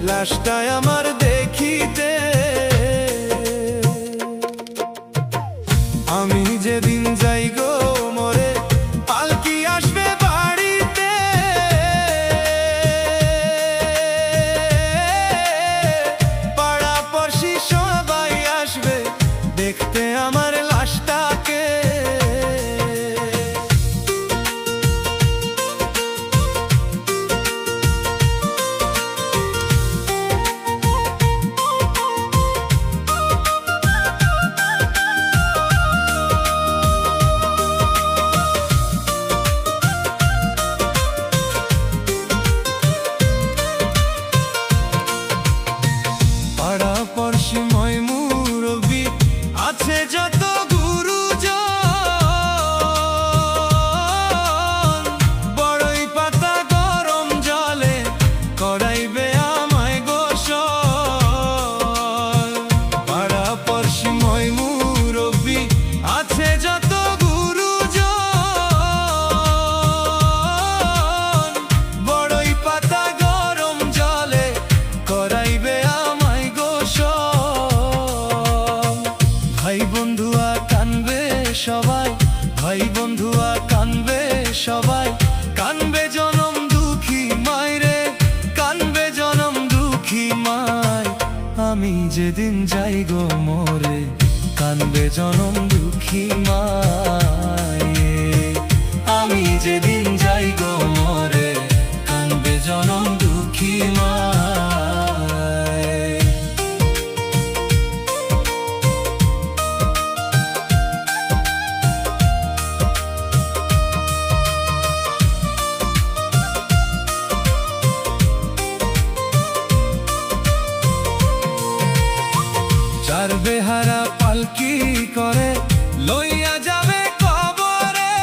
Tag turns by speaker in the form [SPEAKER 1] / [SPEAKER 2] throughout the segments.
[SPEAKER 1] লাশটায় আমার দেখিতে। আমি যেদিন যাই গো মরে পালকি আসবে বাড়িতে, পাড়া পড়শি সবাই আসবে দেখতে আমার লাশটাকে। পাড়া পড়শি ময় মুরব্বি আছে যত গুরুজন, বড়ই পাতা গরম জলে করাইবে আমায় গোসল। পাড়া পড়শি ময় মুরব্বি আছে যত গুরুজন, বড়ই পাতা গরম জলে করাইবে আমায় গোসল। ভাই বন্ধুয়া কানবে সবাই, ভাই বন্ধুয়া কানবে সবাই, কানবে জনম দুঃখী মায় রে, কানবে জনম দুঃখী মায়। আমি যেদিন যাই গো মরে কানবে জনম দুঃখী মায়। আমি যেদিন যাই গো মরে কানবে জনম দুঃখী মায়। চার বেহারা পালকি করে লইয়া যাবে কবরে,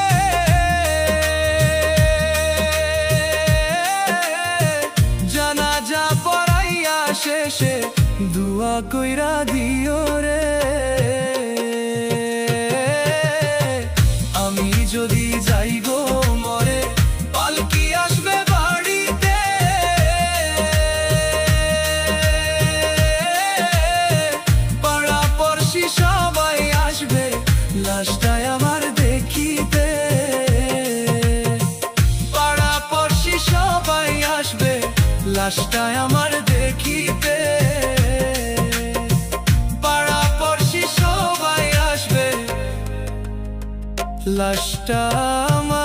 [SPEAKER 1] জানাজা পড়াইয়া শেষে দুয়া কইরা দিও রে। আমি যদি যাই গো মরে পালকি আসবে বাড়িতে, পাড়া পড়শি সবাই আসবে লাশটায় আমার দেখিতে। পাড়া পড়শি সবাই আসবে লাশটায় আমার দেখিতে। পাড়া পড়শি সবাই আসবে লাশটা আমার